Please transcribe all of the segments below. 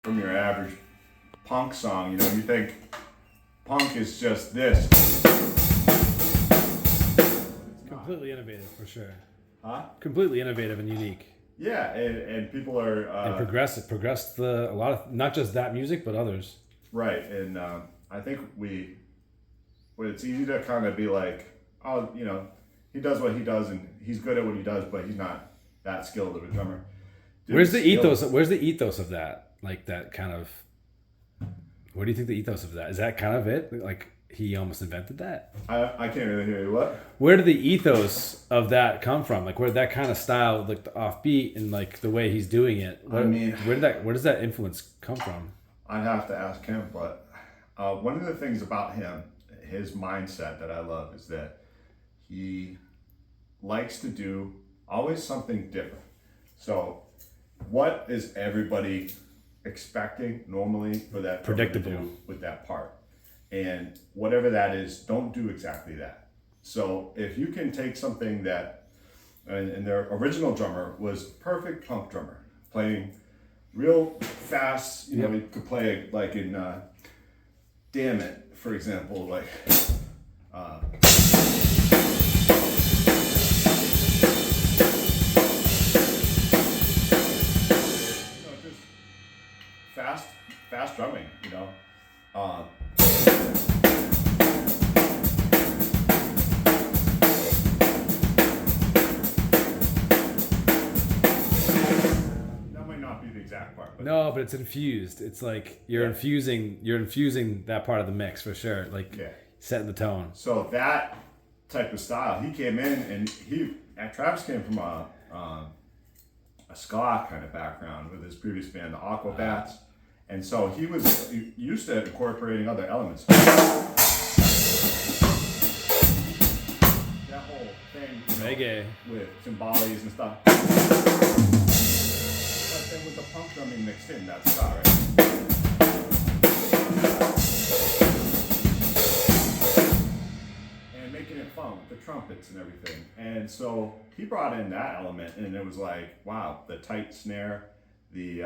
from your average punk song. You know, you think punk is just this. Completely innovative for sure. Huh? Completely innovative and unique. Yeah, and people are And progressed a lot of, not just that music but others. right. And I think well, it's easy to kind of be like, oh, you know, he does what he does and he's good at what he does, but he's not that skilled of a drummer. Dude, Where's the ethos? Where's the ethos of that? Like that kind of. Where do you think the ethos of that is? That kind of it? Like he almost invented that. I can't really hear you. What? Where did the ethos of that come from? Like where did that kind of style, like the offbeat and like the way he's doing it? Where does that influence come from? I'd have to ask him, but one of the things about him, his mindset that I love is that he likes to do always something different. So, what is everybody expecting normally for that drummer to do with that part? And whatever that is, don't do exactly that. So, if you can take something that, and their original drummer was perfect punk drummer, playing real fast, you know, he could play like in Damn It, for example, like just fast drumming, you know. That might not be the exact part, but no, but it's infused. It's like you're infusing that part of the mix for sure. Like setting the tone. So that type of style, he came in and Travis came from a ska kind of background with his previous band, the Aquabats. And so he was used to incorporating other elements. That whole thing, reggae with timbales and stuff. But then with the punk drumming mixed in, that's ska, right? And making it fun with the trumpets and everything. And so he brought in that element, and it was like, wow, the tight snare, the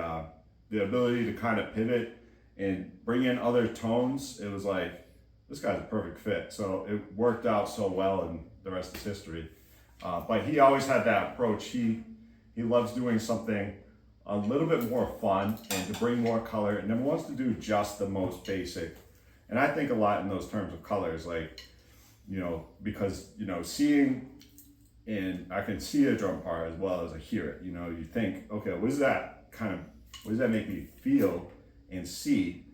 ability to kind of pivot and bring in other tones. It was like, this guy's a perfect fit. So it worked out so well, and the rest is history. But he always had that approach. He loves doing something a little bit more fun and to bring more color, and never wants to do just the most basic. And I think a lot in those terms of colors, like, you know, because, you know, seeing, and I can see a drum part as well as I hear it. You know, you think, okay, what does that make me feel and see?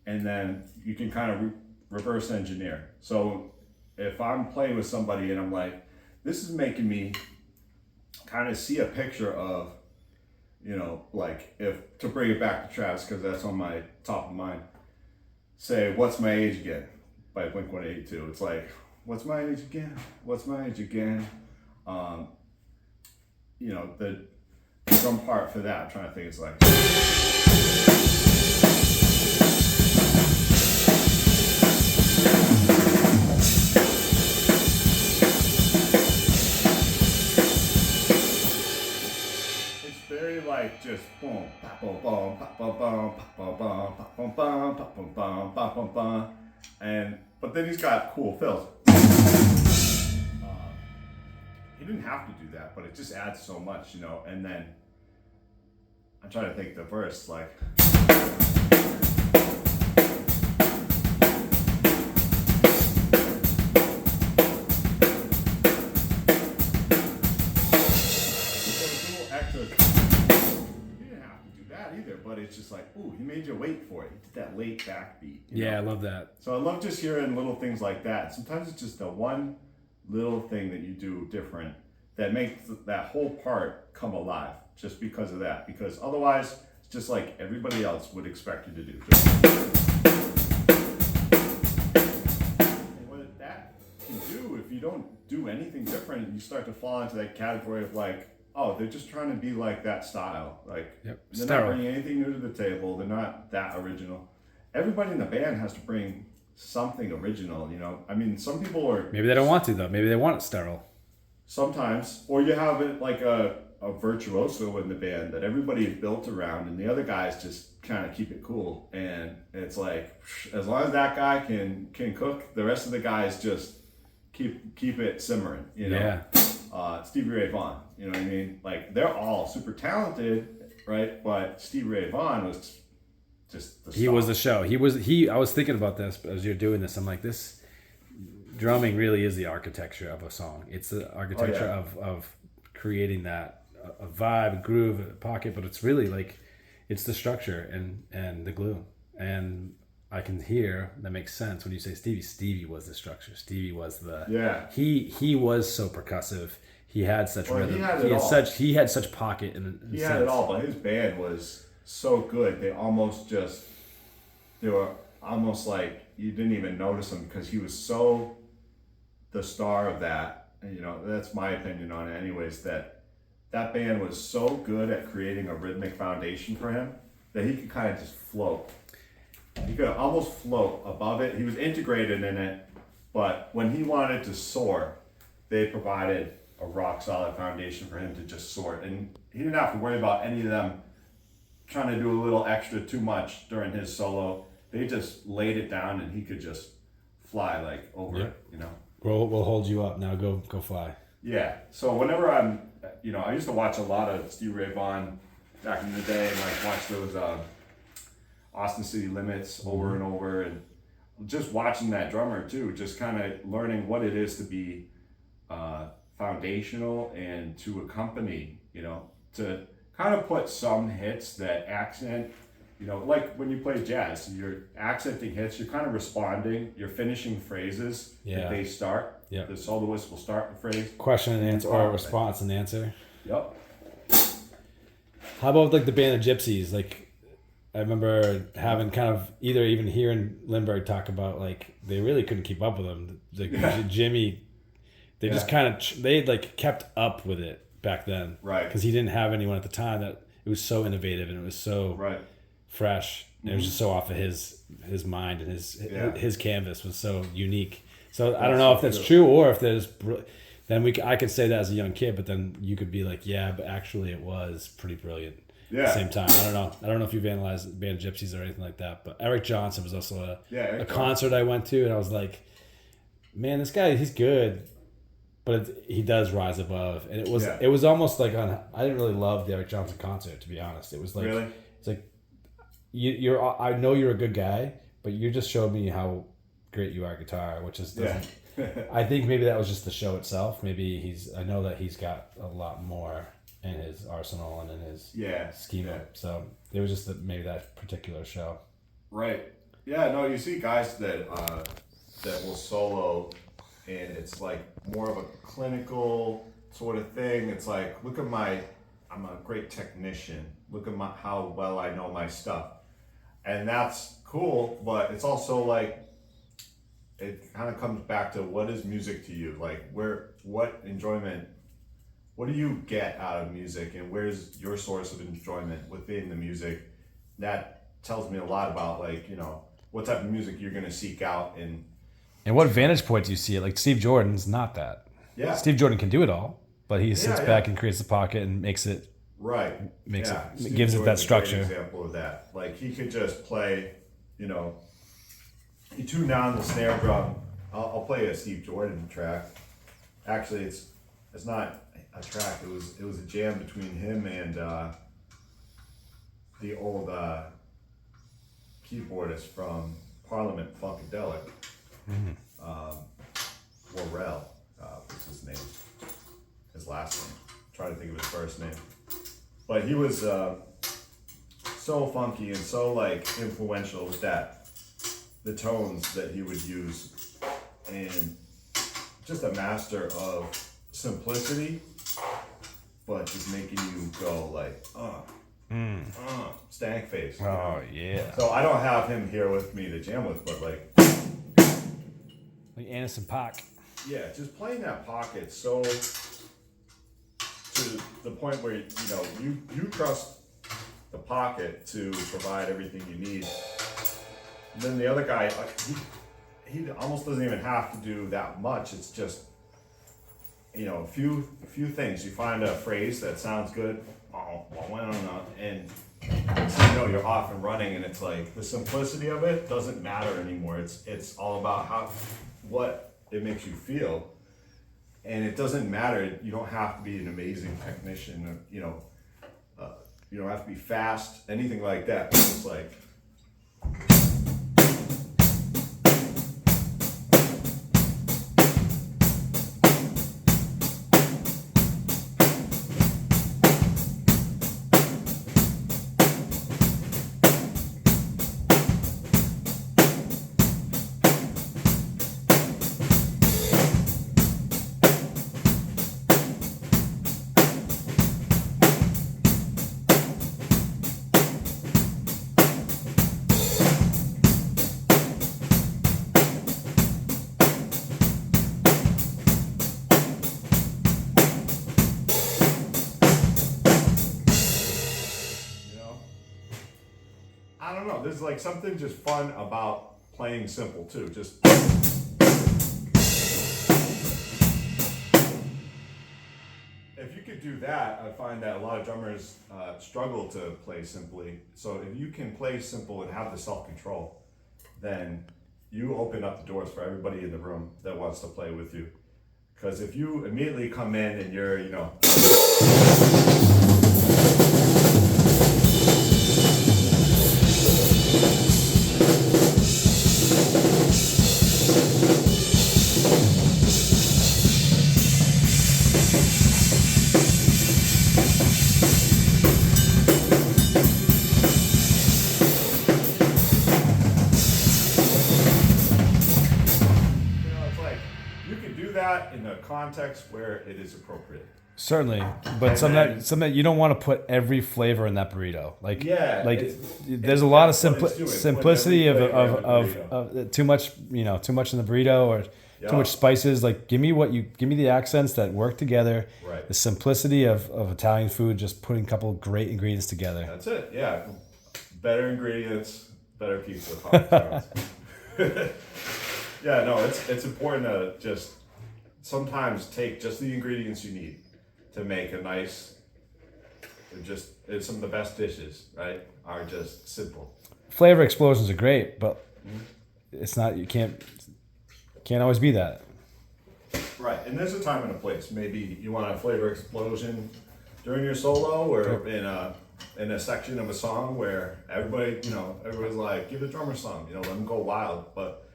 And then you can kind of reverse engineer. So if I'm playing with somebody and I'm like, this is making me kind of see a picture of, you know, like, if to bring it back to Travis, because that's on my top of mind, say, What's My Age Again by Blink-182. It's like, what's my age again? What's my age again? You know, the drum part for that, I'm trying to think, it's like, it's very like just boom, pop, boom, boom, pop, boom, boom, pop, boom, boom, pop, boom, boom, pop, boom, boom, pop, boom, boom, but then he's got cool fills. He didn't have to do that, but it just adds so much, you know. And then I'm trying to think the verse, like, he didn't have to do that either, but it's just like, ooh, he made you wait for it. He did that late backbeat. Yeah, I love that. So I love just hearing little things like that. Sometimes it's just the one little thing that you do different that makes that whole part come alive, just because of that. Because otherwise, it's just like everybody else would expect you to do. And what that can do, if you don't do anything different, you start to fall into that category of like, oh, they're just trying to be like that style. Like, they're not bringing anything new to the table. They're not that original. Everybody in the band has to bring something original, you know. I mean, some people are, maybe they don't want to though. Maybe they want it sterile. Sometimes, or you have it like a virtuoso in the band that everybody is built around, and the other guys just kind of keep it cool. And it's like, as long as that guy can cook, the rest of the guys just keep it simmering. You know, Stevie Ray Vaughan. You know what I mean? Like, they're all super talented, right? But Stevie Ray Vaughan was just the star. He was the show. I was thinking about this as you're doing this. I'm like, this drumming really is the architecture of a song. It's the architecture of creating that a vibe, a groove, a pocket, but it's really like, it's the structure and the glue. And I can hear that makes sense when you say Stevie. Stevie was the structure. Stevie was the He was so percussive. He had such rhythm. He had such pocket he had it all, but his band was so good. They were almost like you didn't even notice him because he was so the star of that. And, you know, that's my opinion on it anyways, that band was so good at creating a rhythmic foundation for him that he could kind of just float. He could almost float above it. He was integrated in it, but when he wanted to soar, they provided a rock solid foundation for him to just soar. And he didn't have to worry about any of them trying to do a little extra too much during his solo. They just laid it down and he could just fly like over it, you know. We'll hold you up now. Go fly. Yeah. So whenever I used to watch a lot of Stevie Ray Vaughan back in the day, and like watch those Austin City Limits over and over, and just watching that drummer too, just kind of learning what it is to be foundational and to accompany, you know, to kind of put some hits that accent, you know, like when you play jazz, you're accenting hits, you're kind of responding, you're finishing phrases that they start. Yeah. The soloist will start the phrase. Question and answer, or response and answer. Yep. How about like the band of Gypsies? Like, I remember having kind of either even hearing Lindbergh talk about like they really couldn't keep up with him. Like Jimmy, they just kind of they like kept up with it back then, right? Because he didn't have anyone at the time that it was so innovative and it was so fresh. And it was just so off of his mind, and his canvas was so unique. So I don't know if that's true or if there's. Then I could say that as a young kid, but then you could be like, yeah, but actually it was pretty brilliant. Yeah. At the same time, I don't know if you've analyzed Band of Gypsies or anything like that, but Eric Johnson was also a concert I went to, and I was like, man, this guy, he's good, but he does rise above. And it was almost like I didn't really love the Eric Johnson concert, to be honest. It was like it's like you're I know you're a good guy, but you just showed me how great you are at guitar, which is I think maybe that was just the show itself. Maybe I know that he's got a lot more in his arsenal and in his schema. Yeah. So it was just maybe that particular show. Right. Yeah, no, you see guys that will solo, and it's like more of a clinical sort of thing. It's like, look at I'm a great technician. Look at how well I know my stuff. And that's cool, but it's also like, it kind of comes back to what is music to you? Like what enjoyment, what do you get out of music, and where's your source of enjoyment within the music? That tells me a lot about, like, you know, what type of music you're going to seek out and what vantage point do you see it? Like Steve Jordan's not that. Yeah. Steve Jordan can do it all, but he sits back and creates the pocket and makes it gives it that structure. An example of that. Like he could just play, you know, you tune down the snare drum. I'll play a Steve Jordan track. Actually, it's not a track. It was a jam between him and the old keyboardist from Parliament Funkadelic. Worrell was his name. His last name. I'm trying to think of his first name. But he was so funky and so like influential with the tones that he would use, and just a master of simplicity, but just making you go like, stank face. Oh yeah. So I don't have him here with me to jam with, but like Anderson .Paak. Yeah, just playing that pocket so to the point where you trust the pocket to provide everything you need. And then the other guy, he almost doesn't even have to do that much. It's just a few things. You find a phrase that sounds good, and so you're off and running, and it's like the simplicity of it doesn't matter anymore. It's all about what it makes you feel, and it doesn't matter. You don't have to be an amazing technician, you don't have to be fast, anything like that. It's just like. I don't know. There's like something just fun about playing simple too. Just if you could do that, I find that a lot of drummers struggle to play simply. So if you can play simple and have the self-control, then you open up the doors for everybody in the room that wants to play with you. Because if you immediately come in and you're, in a context where it is appropriate. Certainly, but something you don't want to put every flavor in that burrito. There's a lot of simplicity of too much, too much in the burrito or too much spices. Like give me the accents that work together. Right. The simplicity of Italian food, just putting a couple of great ingredients together. That's it. Yeah, better ingredients, better pizza. Yeah, no, it's important to just. Sometimes take just the ingredients you need to make a nice, it's some of the best dishes, right? Are just simple. Flavor explosions are great, but it's not, you can't always be that. Right, and there's a time and a place. Maybe you want a flavor explosion during your solo or in a section of a song where everybody's like, give the drummer some, let them go wild, but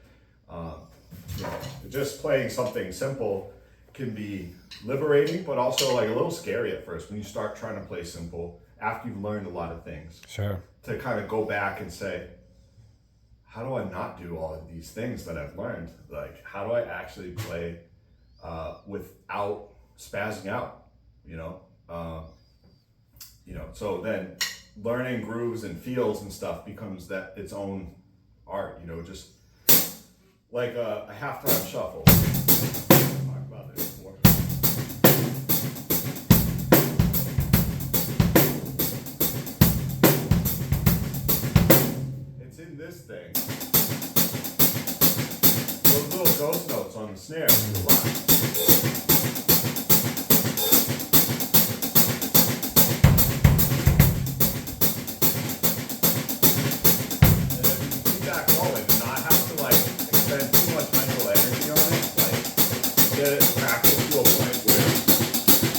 just playing something simple can be liberating, but also like a little scary at first when you start trying to play simple after you've learned a lot of things. Sure. To kind of go back and say, how do I not do all of these things that I've learned? Like, how do I actually play without spazzing out? So then learning grooves and feels and stuff becomes its own art. Just. Like a halftime shuffle. Talked about this before. It's in this thing. Those little ghost notes on the snare. Practice to a point where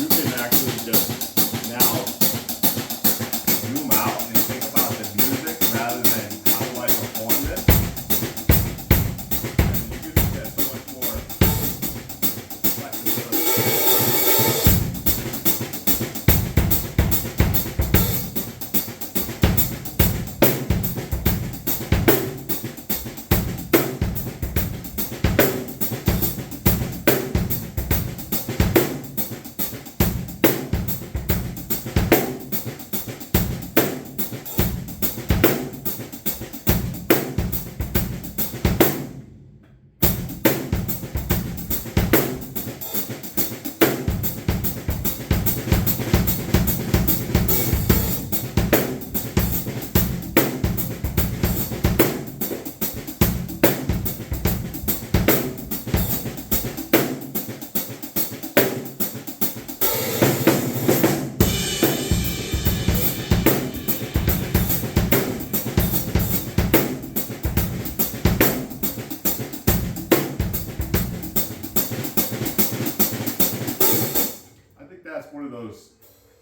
you can actually just now zoom out and think about the music rather than how do I perform this. And you can get so much more flexibility.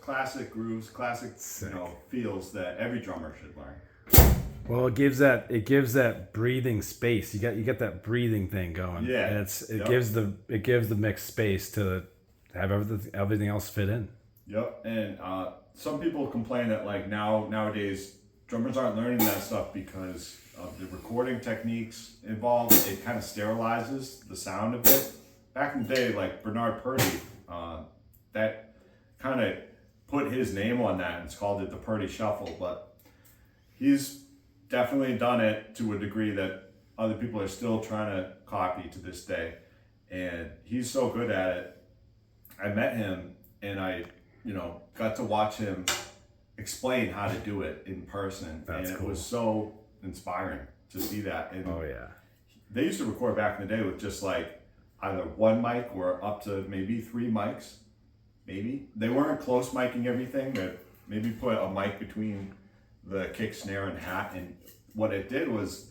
classic grooves, classic feels that every drummer should learn. Well, it gives that breathing space. You get that breathing thing going. Yeah, and it gives the mix space to have everything else fit in. Yep, and some people complain that like nowadays drummers aren't learning that stuff because of the recording techniques involved. It kind of sterilizes the sound of it. Back in the day, like Bernard Purdie, that kind of put his name on that and it's called it the Purdie Shuffle. But he's definitely done it to a degree that other people are still trying to copy to this day. And he's so good at it. I met him and I, got to watch him explain how to do it in person. That's and cool. It was so inspiring to see that. And oh yeah. they used to record back in the day with just like either one mic or up to maybe 3 mics. Maybe. They weren't close miking everything, but maybe put a mic between the kick, snare, and hat. And what it did was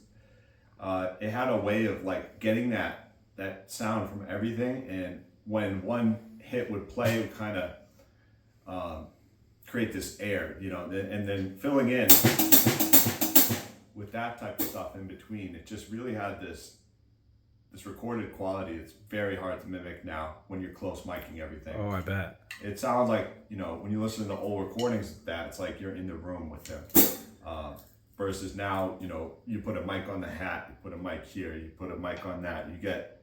it had a way of like getting that sound from everything. And when one hit would play, it would kind of create this air, and then filling in with that type of stuff in between. It just really had this recorded quality. It's very hard to mimic now when you're close miking everything. Oh, I bet. It sounds like, when you listen to old recordings of that, it's like you're in the room with them. Versus now, you put a mic on the hat, you put a mic here, you put a mic on that. You get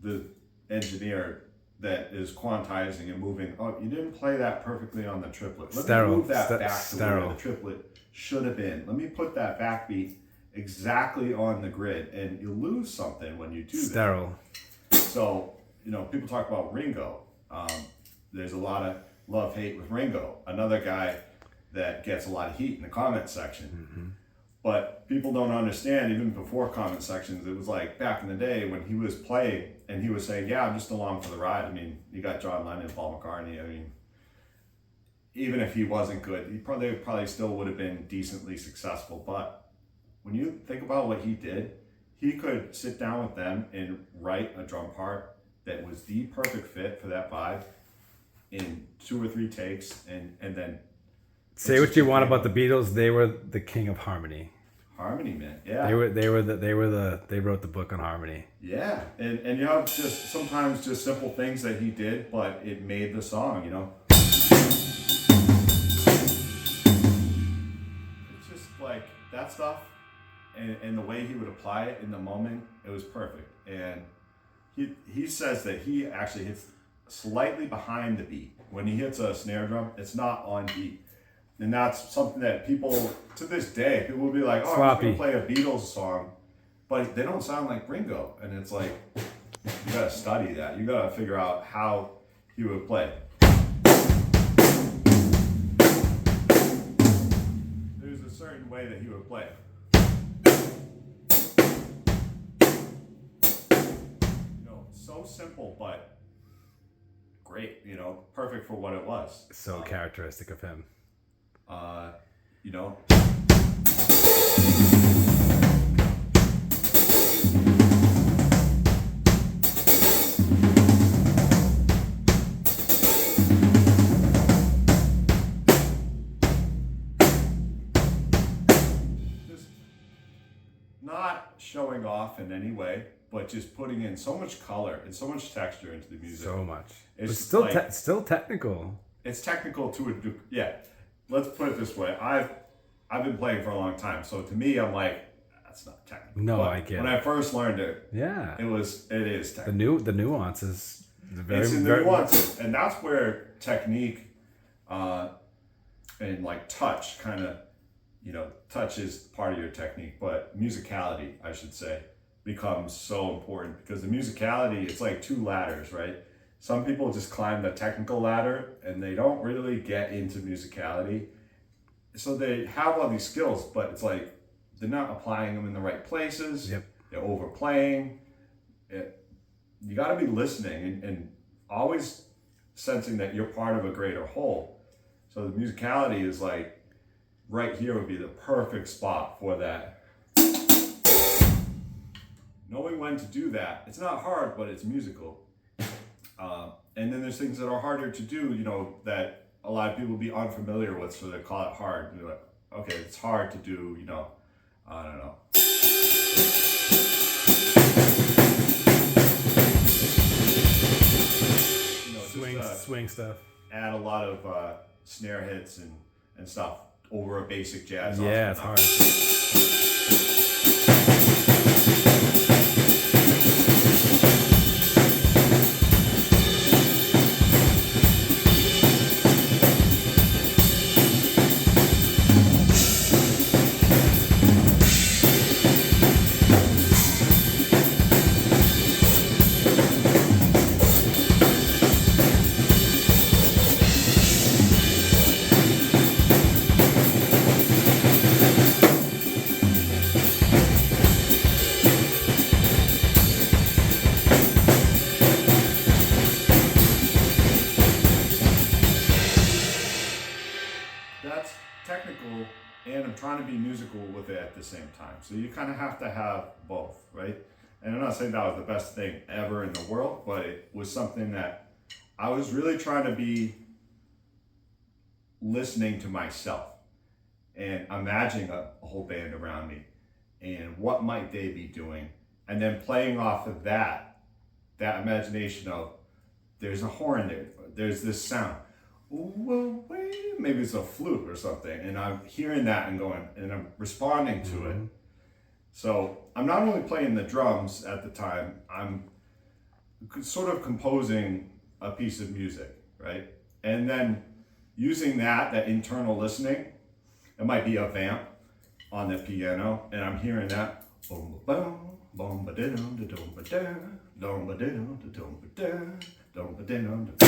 the engineer that is quantizing and moving. Oh, you didn't play that perfectly on the triplet. Let me move that back to where the triplet should have been. Let me put that backbeat exactly on the grid, and you lose something when you do that. So, people talk about Ringo. There's a lot of love-hate with Ringo. Another guy that gets a lot of heat in the comment section. Mm-hmm. But people don't understand, even before comment sections, it was like back in the day when he was playing and he was saying, yeah, I'm just along for the ride. I mean, you got John Lennon, Paul McCartney. I mean, even if he wasn't good, he probably still would have been decently successful. But when you think about what he did, he could sit down with them and write a drum part that was the perfect fit for that vibe in 2 or 3 takes, and then say what you want about the Beatles. They were the king of harmony. Harmony, man. Yeah. They wrote the book on harmony. Yeah, and you have just sometimes just simple things that he did, but it made the song. It's just like that stuff, and the way he would apply it in the moment, it was perfect. And he says that he actually hits slightly behind the beat when he hits a snare drum. It's not on beat. And that's something that people, to this day, people will be like, oh, I'm just going to play a Beatles song, but they don't sound like Ringo. And it's like, you got to study that. You got to figure out how he would play. There's a certain way that he would play. So simple, but great, perfect for what it was. So characteristic of him. Just not showing off in any way, but just putting in so much color and so much texture into the music. So much. It's still still technical. It's technical to a yeah. Let's put it this way. I've been playing for a long time, so to me, I'm like, that's not technical. No, but I get it. When I first learned it, yeah, it is technical. The nuances. It's in the nuances, and that's where technique and like touch kind of, touch is part of your technique, but musicality, I should say, becomes so important because the musicality, it's like 2 ladders, right? Some people just climb the technical ladder and they don't really get into musicality. So they have all these skills, but it's like they're not applying them in the right places. Yep. They're overplaying. You got to be listening and always sensing that you're part of a greater whole. So the musicality is like right here would be the perfect spot for that. Knowing when to do that, it's not hard, but it's musical. And then there's things that are harder to do, that a lot of people will be unfamiliar with, so they call it hard. And you're like, okay, it's hard to do, you know, I don't know. You know, swing stuff. Add a lot of snare hits and stuff over a basic jazz. Yeah, it's hard. That's technical, and I'm trying to be musical with it at the same time. So you kind of have to have both, right? And I'm not saying that was the best thing ever in the world, but it was something that I was really trying to be listening to myself and imagining a whole band around me and what might they be doing, and then playing off of that imagination of there's a horn there, there's this sound. Maybe it's a flute or something, and I'm hearing that and going, and I'm responding to it. So I'm not only playing the drums at the time, I'm sort of composing a piece of music, right? And then using that internal listening, it might be a vamp on the piano, and I'm hearing that. Boom, boom, boom, ba dum, da dum, ba da, dum, ba dum, da dum, ba da, dum, ba dum, da.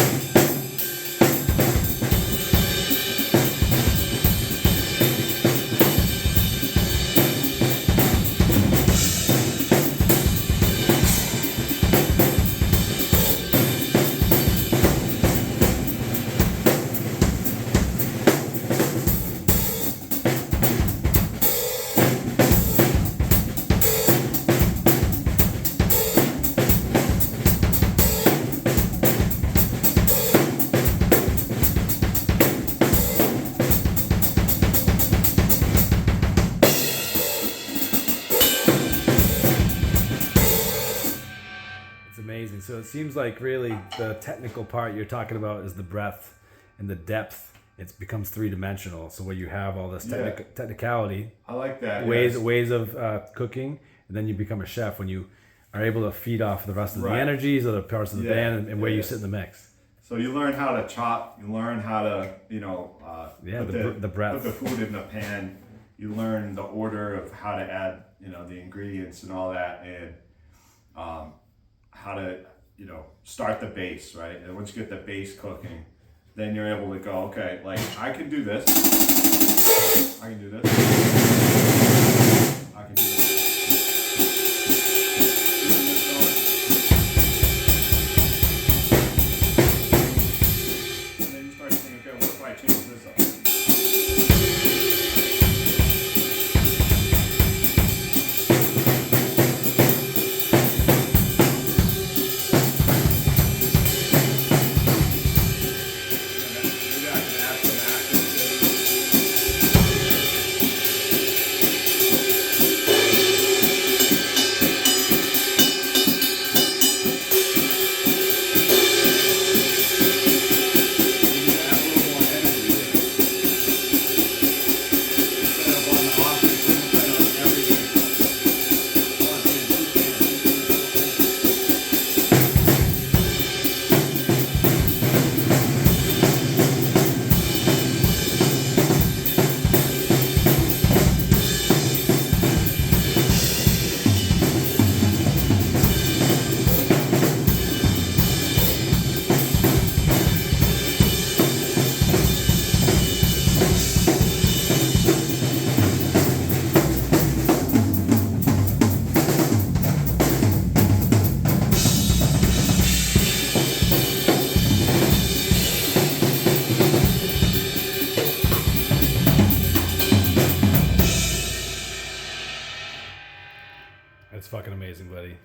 Amazing. So it seems like really the technical part you're talking about is the breadth and the depth. It becomes three-dimensional. So where you have all this technicality, I like that. Ways of cooking, and then you become a chef when you are able to feed off the rest of the energies of the parts of the band and where you sit in the mix. So you learn how to chop. You learn how to put the breadth. Put the food in the pan. You learn the order of how to add the ingredients and all that, and how to start the bass, right? And once you get the bass cooking, then you're able to go, okay, like I can do this, I can do this, I can do this. And then you start thinking, okay, what if I change this up? It's fucking amazing, buddy.